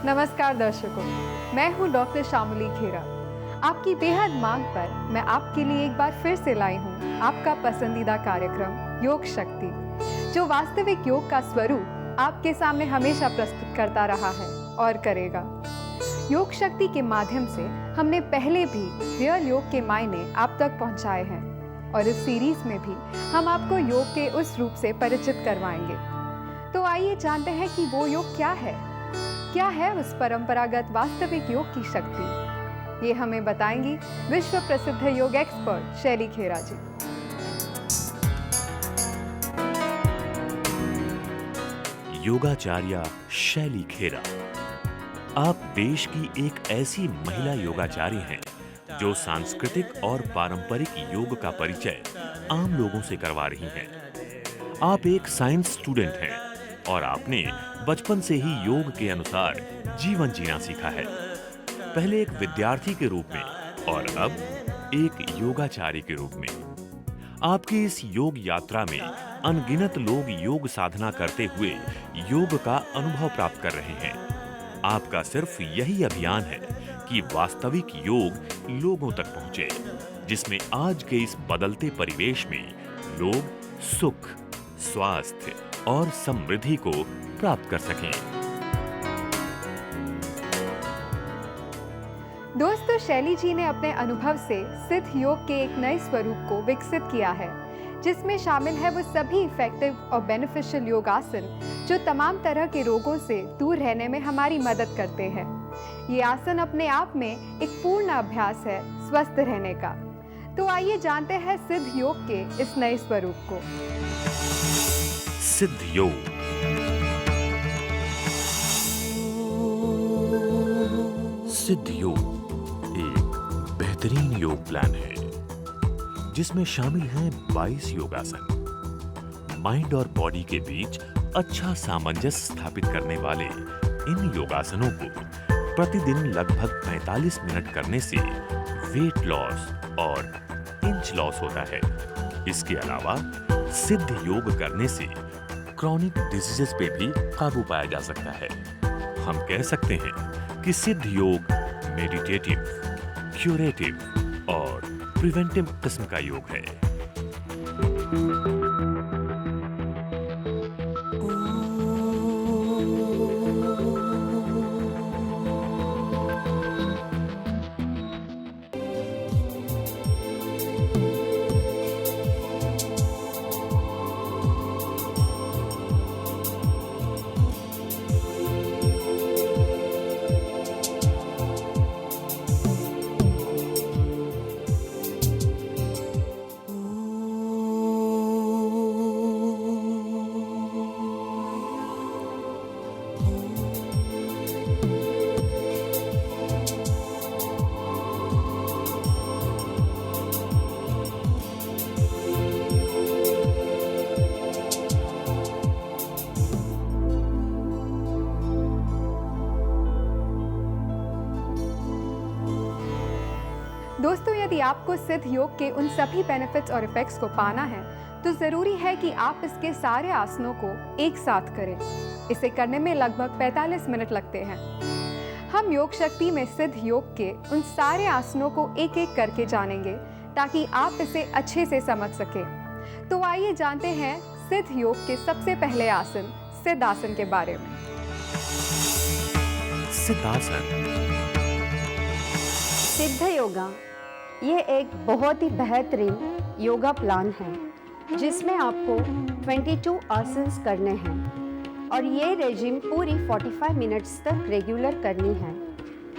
नमस्कार दर्शकों, मैं हूं डॉक्टर शामुली खेरा। आपकी बेहद मांग पर मैं आपके लिए एक बार फिर से लाई हूं आपका पसंदीदा कार्यक्रम योग शक्ति, जो वास्तविक योग का स्वरूप आपके सामने हमेशा प्रस्तुत करता रहा है और करेगा। योग शक्ति के माध्यम से हमने पहले भी रियल योग के मायने आप तक पहुंचाए हैं और इस सीरीज में भी हम आपको योग के उस रूप से परिचित करवाएंगे। तो आइए जानते हैं कि वो योग क्या है उस परंपरागत वास्तविक योग की शक्ति। ये हमें बताएंगी विश्व प्रसिद्ध योग एक्सपर्ट शैली खेरा जी। योगाचार्या शैली खेरा, आप देश की एक ऐसी महिला योगाचार्य हैं जो सांस्कृतिक और पारंपरिक योग का परिचय आम लोगों से करवा रही हैं। आप एक साइंस स्टूडेंट हैं और आपने बचपन से ही योग के अनुसार जीवन जीना सीखा है, पहले एक विद्यार्थी के रूप में और अब एक योगाचार्य के रूप में। आपकी इस योग यात्रा में अनगिनत लोग योग साधना करते हुए योग का अनुभव प्राप्त कर रहे हैं। आपका सिर्फ यही अभियान है कि वास्तविक योग लोगों तक पहुंचे, जिसमें आज के इस बदलते परिवेश में लोग सुख, स्वास्थ्य और समृद्धि को प्राप्त कर सकें। दोस्तों, शैली जी ने अपने अनुभव से सिद्ध योग के एक नए स्वरूप को विकसित किया है, जिसमें शामिल है वो सभी इफेक्टिव और बेनिफिशियल योगासन जो तमाम तरह के रोगों से दूर रहने में हमारी मदद करते हैं। ये आसन अपने आप में एक पूर्ण अभ्यास है स्वस्थ रहने का। तो आइए जानते हैं सिद्ध योग के इस नए स्वरूप को। सिद्ध योग। सिद्ध योग एक बेहतरीन योग प्लान है जिसमें शामिल हैं 22 योगासन। माइंड और बॉडी के बीच अच्छा सामंजस्य स्थापित करने वाले इन योगासनों को प्रतिदिन लगभग 45 मिनट करने से वेट लॉस और इंच लॉस होता है। इसके अलावा सिद्ध योग करने से क्रॉनिक डिजीजेस पे भी काबू पाया जा सकता है। हम कह सकते हैं कि सिद्ध योग मेडिटेटिव, क्यूरेटिव और प्रिवेंटिव किस्म का योग है। दोस्तों, यदि आपको सिद्ध योग के उन सभी बेनिफिट्स और इफेक्ट्स को पाना है तो जरूरी है कि आप इसके सारे आसनों को एक साथ करें। इसे करने में लगभग 45 मिनट लगते हैं। हम योग शक्ति में सिद्ध योग के उन सारे आसनों को एक एक करके जानेंगे ताकि आप इसे अच्छे से समझ सकें। तो आइए जानते हैं सिद्ध योग के सबसे पहले आसन सिद्धासन के बारे में। सिद्धासन। सिद्ध योगा ये एक बहुत ही बेहतरीन योगा प्लान है जिसमें आपको 22 आसन्स करने हैं और ये रेजिम पूरी 45 मिनट्स तक रेगुलर करनी है।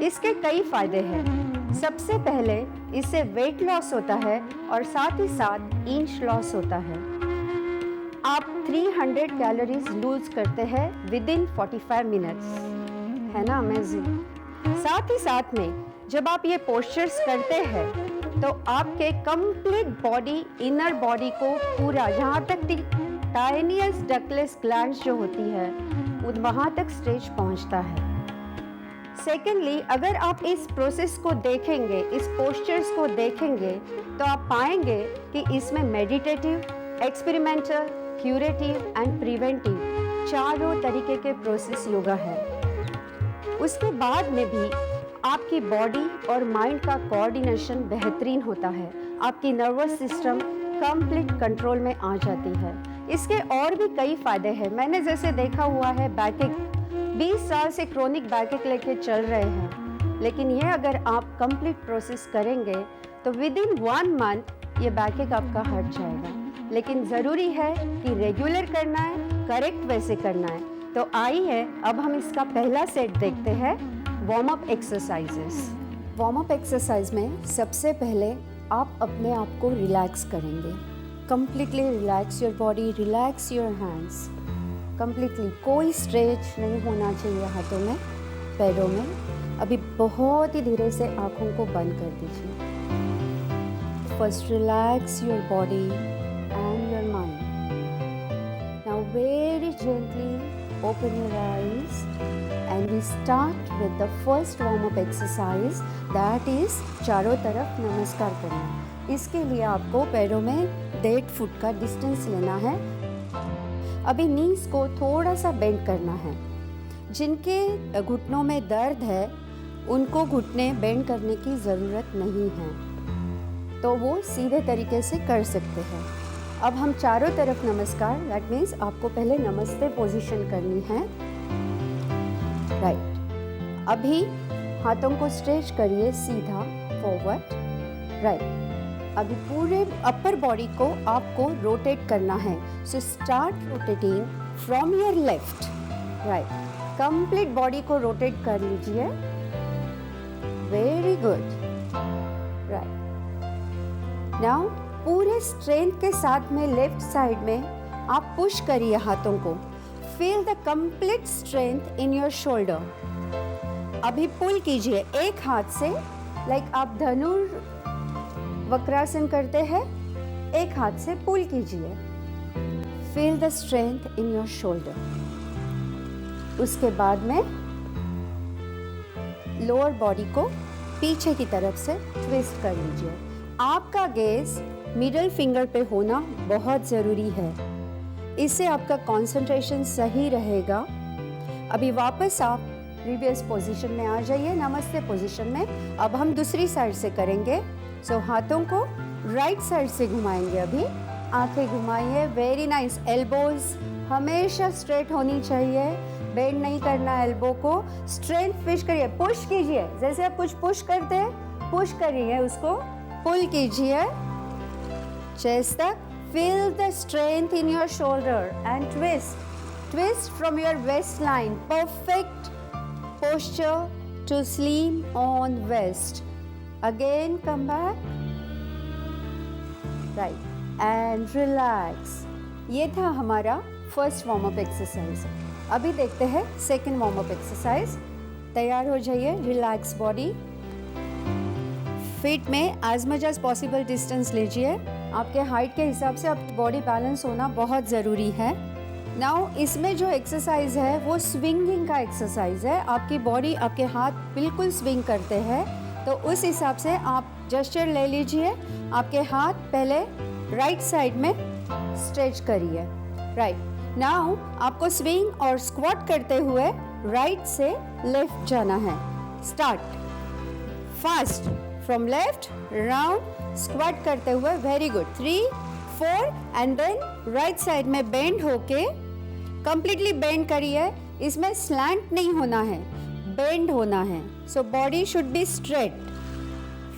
इसके कई फायदे हैं। सबसे पहले इससे वेट लॉस होता है और साथ ही साथ इंच लॉस होता है। आप 300 कैलोरीज लूज करते हैं विद इन 45 मिनट्स, है ना अमेजिंग। साथ ही साथ में जब आप ये पोस्चर्स करते हैं तो आपके कंप्लीट बॉडी, इनर बॉडी को पूरा यहाँ तक टाइनियस्ट डकलेस ग्लैंड्स जो होती है वहाँ तक स्ट्रेच पहुँचता है। सेकेंडली, अगर आप इस प्रोसेस को देखेंगे, इस पोस्चर्स को देखेंगे तो आप पाएंगे कि इसमें meditative, experimental, curative and preventive चारों तरीके के प्रोसेस योगा है। उसके बाद में भी आपकी बॉडी और माइंड का कोऑर्डिनेशन बेहतरीन होता है, आपकी नर्वस सिस्टम कंप्लीट कंट्रोल में आ जाती है। इसके और भी कई फायदे हैं। मैंने जैसे देखा हुआ है बैकएक, 20 साल से क्रोनिक बैकएक लेके चल रहे हैं, लेकिन ये अगर आप कंप्लीट प्रोसेस करेंगे तो विद इन 1 मंथ ये बैकएक आपका हट जाएगा। लेकिन ज़रूरी है कि रेगुलर करना है, करेक्ट वैसे करना है। तो आइए अब हम इसका पहला सेट देखते हैं, warm up exercises. Warm up exercise में सबसे पहले आप अपने आप को रिलैक्स करेंगे। Completely relax your body, relax your hands completely. कोई स्ट्रेच नहीं होना चाहिए हाथों में, पैरों में। अभी बहुत ही धीरे से आँखों को बंद कर दीजिए। First relax your body and your mind. Now very gently open your eyes and we start with the first warm up exercise, that is चारों तरफ नमस्कार करना। इसके लिए आपको पैरों में 1.5 फुट का डिस्टेंस लेना है। अभी नीज को थोड़ा सा बेंड करना है। जिनके घुटनों में दर्द है उनको घुटने बेंड करने की ज़रूरत नहीं है, तो वो सीधे तरीके से कर सकते हैं। अब हम चारों तरफ नमस्कार, दैट मीन्स आपको पहले नमस्ते पोजीशन करनी है। राइट। अभी हाथों को स्ट्रेच करिए सीधा फॉरवर्ड। राइट। अभी पूरे अपर बॉडी को आपको रोटेट करना है। So start rotating from your left. Right. Complete body को रोटेट कर लीजिए। Very good. राइट। नाउ पूरे स्ट्रेंथ के साथ में लेफ्ट साइड में आप पुश करिए हाथों को। Feel the complete strength in your shoulder. अभी पुल कीजिए एक हाथ से, लाइक आप धनुर वक्रासन करते हैं, एक हाथ से पुल कीजिए। Feel the strength in your shoulder. उसके बाद में लोअर बॉडी को पीछे की तरफ से ट्विस्ट कर लीजिए। आपका गेज मिडल फिंगर पे होना बहुत ज़रूरी है, इससे आपका कंसंट्रेशन सही रहेगा। अभी वापस आप प्रीवियस पोजीशन में आ जाइए, नमस्ते पोजीशन में। अब हम दूसरी साइड से करेंगे। सो हाथों को राइट साइड से घुमाएंगे। अभी आंखें घुमाइए। Very nice. एल्बोज हमेशा स्ट्रेट होनी चाहिए, बेंड नहीं करना एल्बो को। स्ट्रेंथ फिश करिए, पुश कीजिए। जैसे आप कुछ पुश करते हैं, पुश करिए, उसको पुल कीजिए चेस्ट तक। Feel the strength in your shoulder and twist from your waist line. Perfect posture to sleep on waist. Again come back. Right and relax. ये था हमारा फर्स्ट वार्म अप एक्सरसाइज। अभी देखते हैं सेकेंड वार्म अप एक्सरसाइज। तैयार हो जाइए। Relax body. Feet में as much as possible distance लीजिए। आपके हाइट के हिसाब से आपकी बॉडी बैलेंस होना बहुत ज़रूरी है। नाउ इसमें जो एक्सरसाइज है वो स्विंगिंग का एक्सरसाइज है। आपकी बॉडी, आपके हाथ बिल्कुल स्विंग करते हैं, तो उस हिसाब से आप जेस्चर ले लीजिए। आपके हाथ पहले राइट साइड में स्ट्रेच करिए। राइट। नाउ आपको स्विंग और स्क्वाट करते हुए राइट से लेफ्ट जाना है। Start. Fast from left round, squat करते हुए। Very good. 3 4 and then right side में बेंड होके कंप्लीटली बेंड करिए। इसमें स्लैंट नहीं होना है, बेंड होना है। So body should be straight.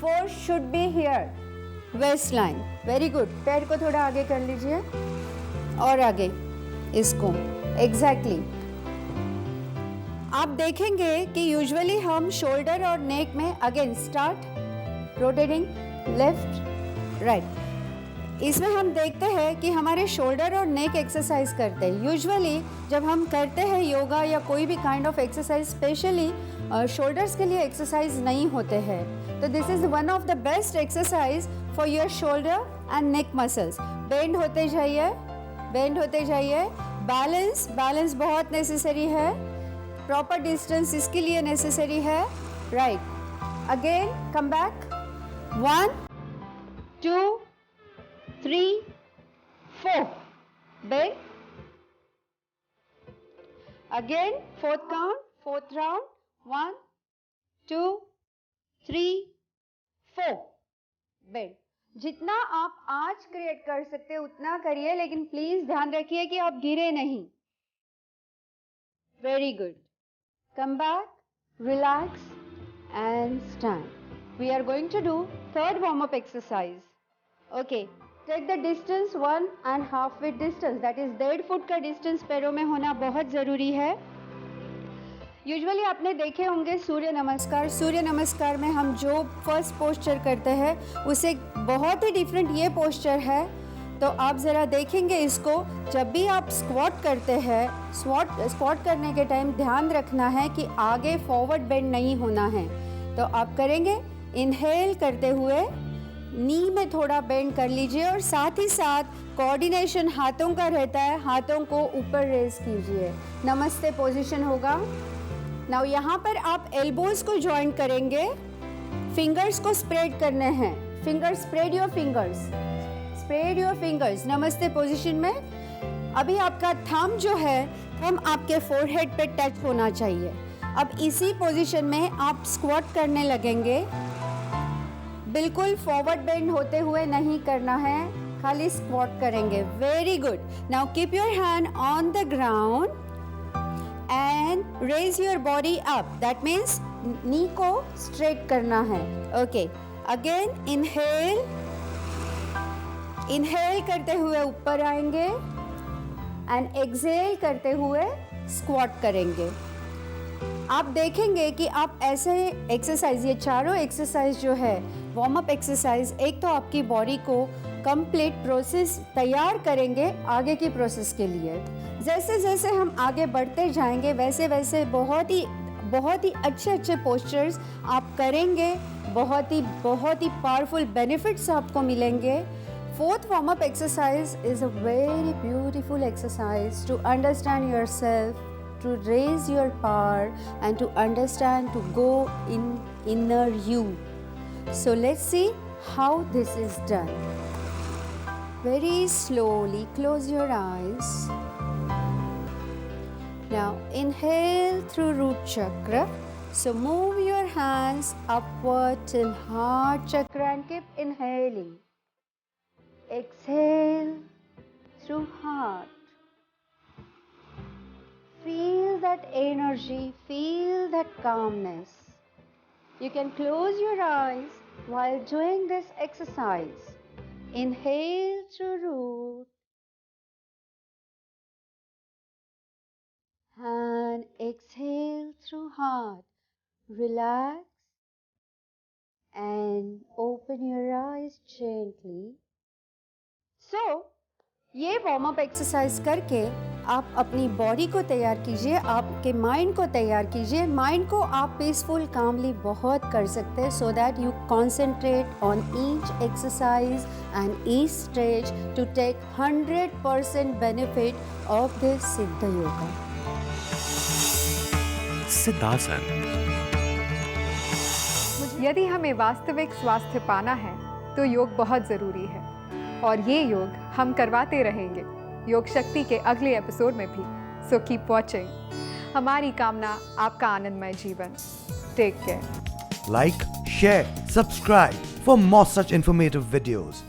Force should be here, waist line. Very good. पैर को थोड़ा आगे कर लीजिए और आगे इसको। एग्जैक्टली। आप देखेंगे कि यूजुअली हम शोल्डर और नेक में again start rotating left right. इसमें हम देखते हैं कि हमारे शोल्डर और नेक एक्सरसाइज करते हैं। यूजुअली जब हम करते हैं योगा या कोई भी kind of exercise, specially shoulders के लिए एक्सरसाइज नहीं होते हैं, तो this is one of the best exercise for your shoulder and neck muscles. Bend होते जाइए, बेंड होते जाइए। बैलेंस बहुत नेसेसरी है। प्रॉपर डिस्टेंस इसके लिए नेसेसरी है। Right. Again come back. 1 2 3 4 bend again, fourth count, fourth round. 1 2 3 4 bend. जितना आप आज क्रिएट कर सकते हैं उतना करिए, लेकिन प्लीज ध्यान रखिए कि आप गिरे नहीं। Very good. Come back, relax and stand. We are going to do third warm-up exercise. Okay, take the distance 1.5 feet distance, that is 1.5 foot का distance पैरों में होना बहुत ज़रूरी है। यूजुअली आपने देखे होंगे सूर्य नमस्कार। सूर्य नमस्कार में हम जो फर्स्ट पोस्चर करते हैं उससे बहुत ही डिफरेंट ये पोस्चर है। तो आप ज़रा देखेंगे इसको। जब भी आप स्क्वाट करते हैं, स्क्वाट करने के टाइम ध्यान रखना है कि आगे फॉरवर्ड बेंड नहीं होना है। तो आप करेंगे, इनहेल करते हुए नी में थोड़ा बेंड कर लीजिए और साथ ही साथ कोऑर्डिनेशन हाथों का रहता है, हाथों को ऊपर रेज कीजिए। नमस्ते पोजीशन होगा। नाउ यहाँ पर आप एल्बोज को जॉइन करेंगे, फिंगर्स को स्प्रेड करने हैं। Fingers, spread your fingers, spread your fingers. नमस्ते पोजीशन में अभी आपका थंब जो है, थंब आपके फोरहेड पे टच होना चाहिए। अब इसी पोजीशन में आप स्क्वाट करने लगेंगे। बिल्कुल फॉरवर्ड बेंड होते हुए नहीं करना है, खाली स्क्वाट करेंगे। Very good. Now keep your hand on the ground and raise your body up, that means knee को स्ट्रेट करना है। ओके, अगेन इनहेल, इनहेल करते हुए ऊपर आएंगे एंड एक्सहेल करते हुए स्क्वाट करेंगे। आप देखेंगे कि आप ऐसे एक्सरसाइज, ये चारों एक्सरसाइज जो है वार्म अप एक्सरसाइज, एक तो आपकी बॉडी को कंप्लीट प्रोसेस तैयार करेंगे आगे की प्रोसेस के लिए। जैसे जैसे हम आगे बढ़ते जाएंगे वैसे वैसे बहुत ही अच्छे पोस्चर्स आप करेंगे, बहुत ही पावरफुल बेनिफिट्स आपको मिलेंगे। Fourth warm-up exercise is a very beautiful exercise to understand yourself, to raise your power and to understand, to go in inner you. So let's see how this is done. Very slowly close your eyes. Now inhale through root chakra. So move your hands upward till heart chakra and keep inhaling. Exhale through heart. Feel that energy, feel that calmness. You can close your eyes while doing this exercise. Inhale through root and exhale through heart. Relax and open your eyes gently. So, ये warm up exercise करके आप अपनी body को तैयार कीजिए, आपके mind को तैयार कीजिए। माइंड को आप पीसफुल कामली बहुत कर सकते हैं, so that you concentrate on each exercise and each stretch to take 100% benefit of this Siddha yoga. Siddhasana. यदि हमें वास्तविक स्वास्थ्य पाना है तो योग बहुत ज़रूरी है और ये योग हम करवाते रहेंगे योग शक्ति के अगले एपिसोड में भी। So keep watching. हमारी कामना आपका आनंदमय जीवन। Take care. Like, share, subscribe for more such informative videos.